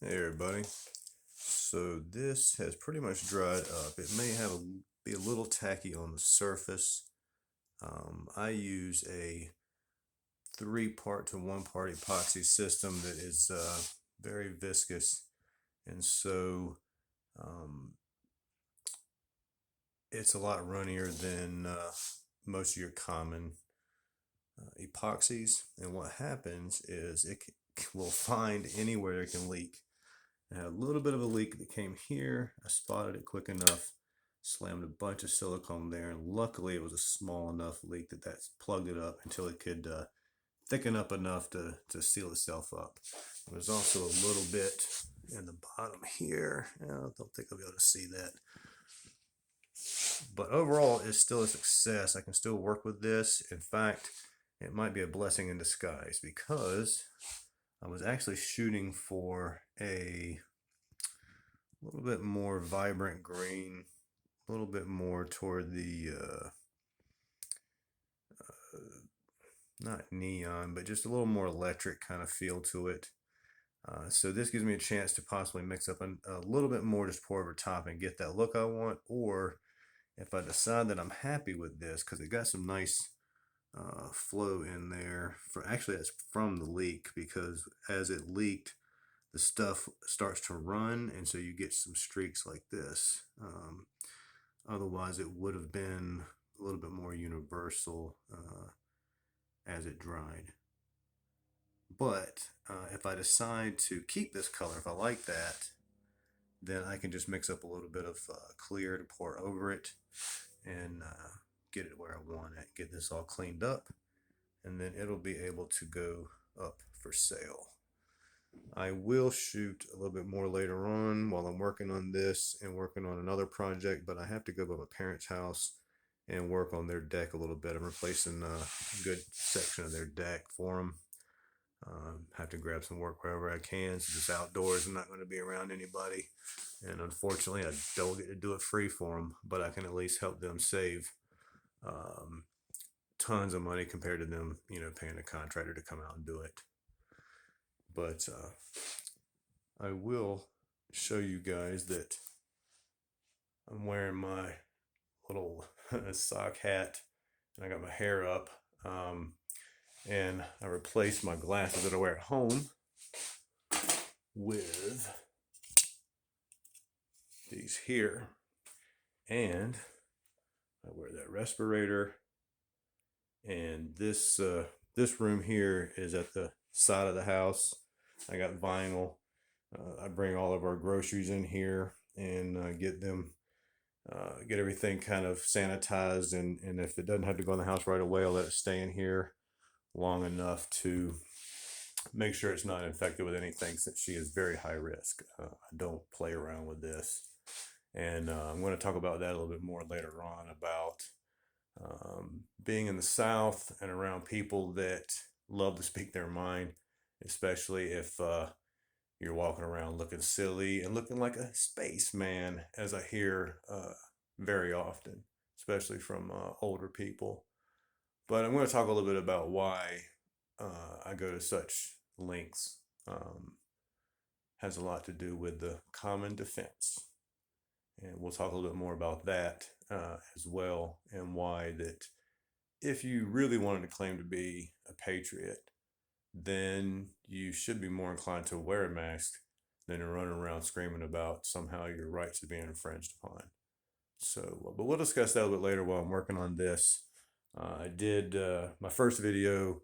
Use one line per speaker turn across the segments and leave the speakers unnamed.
Hey everybody. So this has pretty much dried up. It may be a little tacky on the surface. I use a 3 part to 1 part epoxy system that is very viscous, and so um, it's a lot runnier than most of your common epoxies. And what happens is will find anywhere it can leak. I had a little bit of a leak that came here. I spotted it quick enough, slammed a bunch of silicone there, and luckily it was a small enough leak that plugged it up until it could thicken up enough to seal itself up. There's also a little bit in the bottom here. I don't think I'll be able to see that. But overall, it's still a success. I can still work with this. In fact, it might be a blessing in disguise because I was actually shooting for a little bit more vibrant green, a little bit more toward the not neon, but just a little more electric kind of feel to it. So this gives me a chance to possibly mix up a little bit more, just pour over top and get that look I want. Or if I decide that I'm happy with this, because it got some nice flow in there. Actually, that's from the leak, because as it leaked, the stuff starts to run, and so you get some streaks like this. Otherwise, it would have been a little bit more universal as it dried. But if I decide to keep this color, if I like that, then I can just mix up a little bit of clear to pour over it and get it where I want it. Get this all cleaned up, and then it'll be able to go up for sale. I will shoot a little bit more later on while I'm working on this and working on another project, but I have to go to my parents' house and work on their deck a little bit. I'm replacing a good section of their deck for them. Have to grab some work wherever I can. So just outdoors, I'm not going to be around anybody, and unfortunately, I don't get to do it free for them. But I can at least help them save um, tons of money compared to them, paying a contractor to come out and do it. But I will show you guys that I'm wearing my little sock hat, and I got my hair up. And I replaced my glasses that I wear at home with these here. And I wear that respirator. And this room here is at the side of the house. I got vinyl. I bring all of our groceries in here and get everything kind of sanitized. And if it doesn't have to go in the house right away, I'll let it stay in here long enough to make sure it's not infected with anything, since she is very high risk. I don't play around with this. And I'm going to talk about that a little bit more later on, about being in the South and around people that love to speak their mind, especially if you're walking around looking silly and looking like a spaceman, as I hear very often, especially from older people. But I'm going to talk a little bit about why I go to such lengths. Has a lot to do with the common defense. And we'll talk a little bit more about that as well, and why that if you really wanted to claim to be a patriot, then you should be more inclined to wear a mask than to run around screaming about somehow your rights are being infringed upon. So, but we'll discuss that a little bit later while I'm working on this. I did my first video.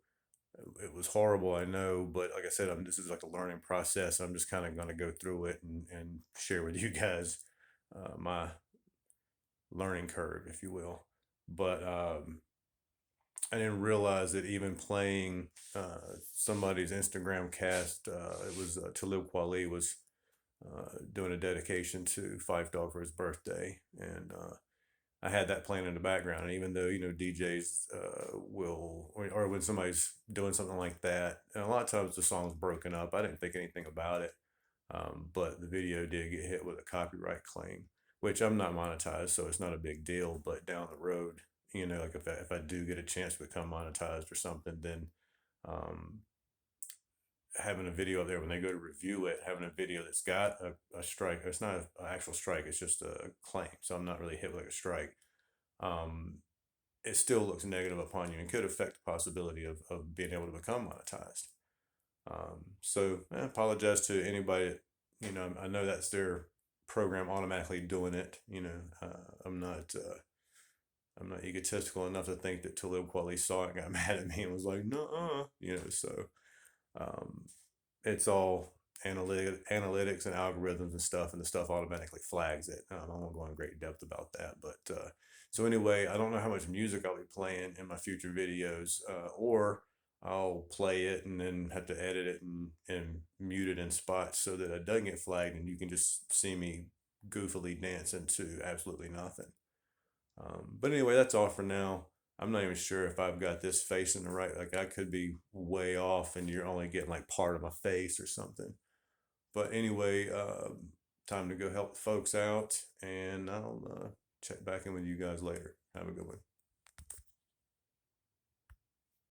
It was horrible, I know, but like I said, this is like a learning process. I'm just kind of going to go through it and share with you guys my learning curve, if you will. But I didn't realize that even playing somebody's Instagram cast, it was Talib Kweli was doing a dedication to Fife Dog for his birthday, and I had that playing in the background. And even though DJs will, or when somebody's doing something like that, and a lot of times the song's broken up, I didn't think anything about it. But the video did get hit with a copyright claim, which I'm not monetized, so it's not a big deal. But down the road, like if I do get a chance to become monetized or something, then um, having a video up there when they go to review it, having a video that's got a strike. It's not an actual strike, it's just a claim. So I'm not really hit with like a strike. Um, it still looks negative upon you and could affect the possibility of being able to become monetized. So I apologize to anybody. I know that's their program automatically doing it. I'm not. I'm not egotistical enough to think that Talib Kweli saw it and got mad at me and was like, "No, So um, it's all analytics and algorithms and stuff, and the stuff automatically flags it. I won't go in great depth about that, but so anyway, I don't know how much music I'll be playing in my future videos, or I'll play it and then have to edit it and mute it in spots so that it doesn't get flagged, and you can just see me goofily dancing to absolutely nothing. But anyway, that's all for now. I'm not even sure if I've got this facing the right. Like I could be way off, and you're only getting like part of my face or something. But anyway, time to go help the folks out, and I'll check back in with you guys later. Have a good one.